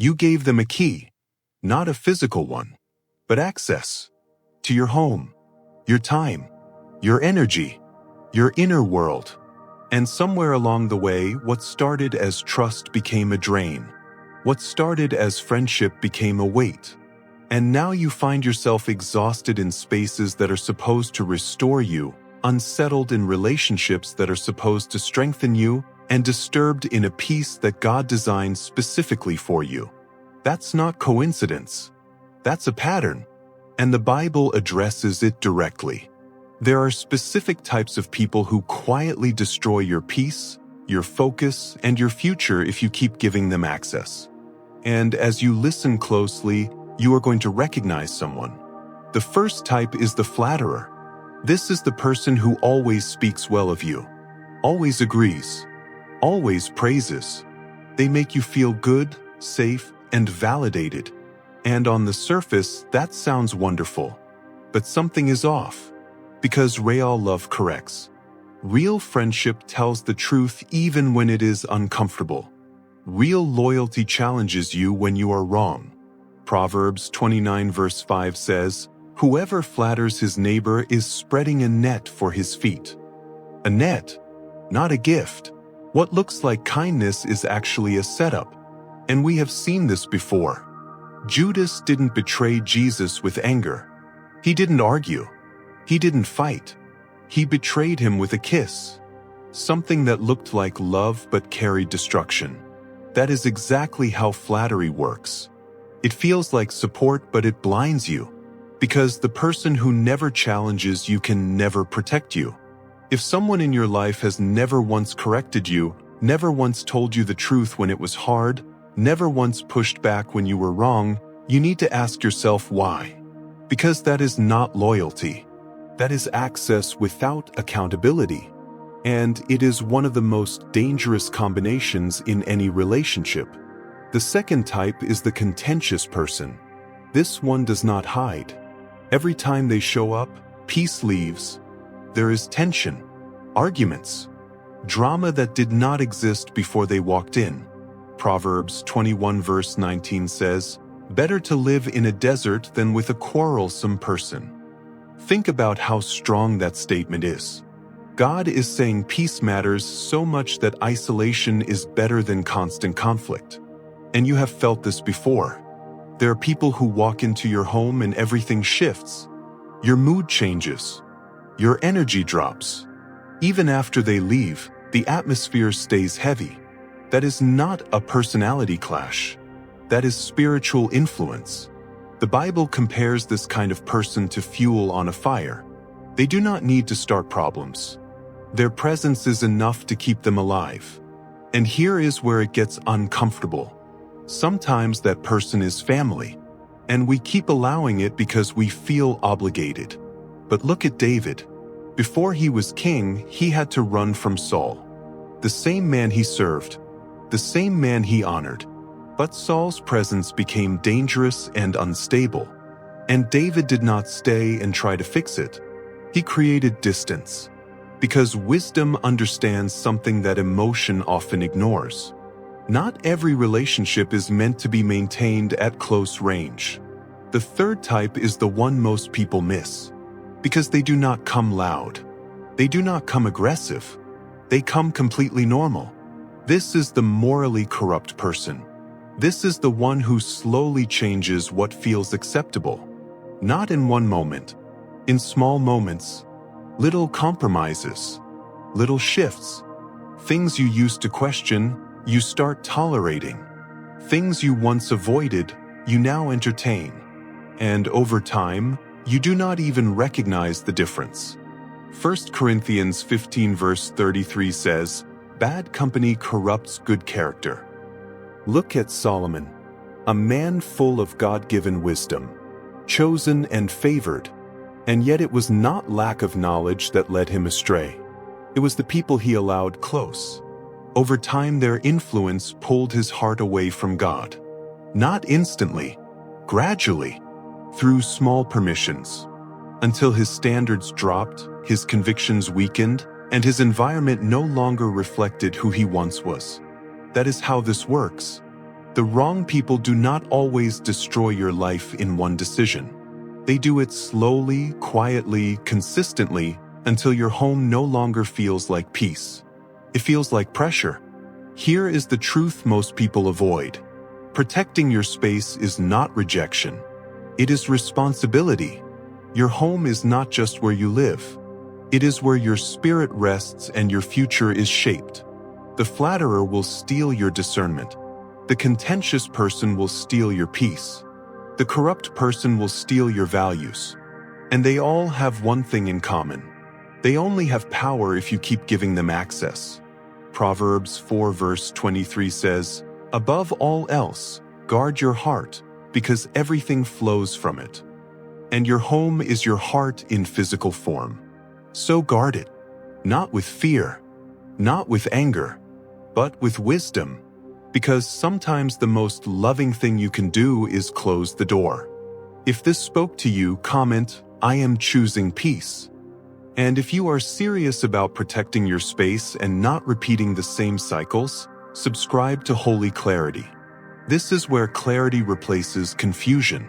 You gave them a key, not a physical one, but access to your home, your time, your energy, your inner world. And somewhere along the way, what started as trust became a drain. What started as friendship became a weight. And now you find yourself exhausted in spaces that are supposed to restore you, unsettled in relationships that are supposed to strengthen you, and disturbed in a peace that God designed specifically for you. That's not coincidence. That's a pattern. And the Bible addresses it directly. There are specific types of people who quietly destroy your peace, your focus, and your future if you keep giving them access. And as you listen closely, you are going to recognize someone. The first type is the flatterer. This is the person who always speaks well of you, always agrees, always praises. They make you feel good, safe, and validated. And on the surface, that sounds wonderful. But something is off. Because real love corrects. Real friendship tells the truth even when it is uncomfortable. Real loyalty challenges you when you are wrong. Proverbs 29 verse 5 says, "Whoever flatters his neighbor is spreading a net for his feet." A net, not a gift. What looks like kindness is actually a setup. And we have seen this before. Judas didn't betray Jesus with anger. He didn't argue. He didn't fight. He betrayed him with a kiss. Something that looked like love but carried destruction. That is exactly how flattery works. It feels like support, but it blinds you. Because the person who never challenges you can never protect you. If someone in your life has never once corrected you, never once told you the truth when it was hard, never once pushed back when you were wrong, you need to ask yourself why. Because that is not loyalty. That is access without accountability. And it is one of the most dangerous combinations in any relationship. The second type is the contentious person. This one does not hide. Every time they show up, peace leaves. There is tension, arguments, drama that did not exist before they walked in. Proverbs 21 verse 19 says, "Better to live in a desert than with a quarrelsome person." Think about how strong that statement is. God is saying peace matters so much that isolation is better than constant conflict. And you have felt this before. There are people who walk into your home and everything shifts. Your mood changes. Your energy drops. Even after they leave, the atmosphere stays heavy. That is not a personality clash. That is spiritual influence. The Bible compares this kind of person to fuel on a fire. They do not need to start problems. Their presence is enough to keep them alive. And here is where it gets uncomfortable. Sometimes that person is family, and we keep allowing it because we feel obligated. But look at David. Before he was king, he had to run from Saul. The same man he served, the same man he honored. But Saul's presence became dangerous and unstable. And David did not stay and try to fix it. He created distance. Because wisdom understands something that emotion often ignores. Not every relationship is meant to be maintained at close range. The third type is the one most people miss. Because they do not come loud. They do not come aggressive. They come completely normal. This is the morally corrupt person. This is the one who slowly changes what feels acceptable. Not in one moment. In small moments. Little compromises. Little shifts. Things you used to question, you start tolerating. Things you once avoided, you now entertain. And over time, you do not even recognize the difference. 1 Corinthians 15 verse 33 says, "Bad company corrupts good character." Look at Solomon, a man full of God-given wisdom, chosen and favored, and yet it was not lack of knowledge that led him astray. It was the people he allowed close. Over time, their influence pulled his heart away from God. Not instantly, gradually, through small permissions, until his standards dropped, his convictions weakened, and his environment no longer reflected who he once was. That is how this works. The wrong people do not always destroy your life in one decision. They do it slowly, quietly, consistently, until your home no longer feels like peace. It feels like pressure. Here is the truth most people avoid. Protecting your space is not rejection. It is responsibility. Your home is not just where you live. It is where your spirit rests and your future is shaped. The flatterer will steal your discernment. The contentious person will steal your peace. The corrupt person will steal your values. And they all have one thing in common. They only have power if you keep giving them access. Proverbs 4 verse 23 says, "Above all else, guard your heart, because everything flows from it." And your home is your heart in physical form. So guard it, not with fear, not with anger, but with wisdom, because sometimes the most loving thing you can do is close the door. If this spoke to you, comment, "I am choosing peace." And if you are serious about protecting your space and not repeating the same cycles, subscribe to Holy Clarity. This is where clarity replaces confusion.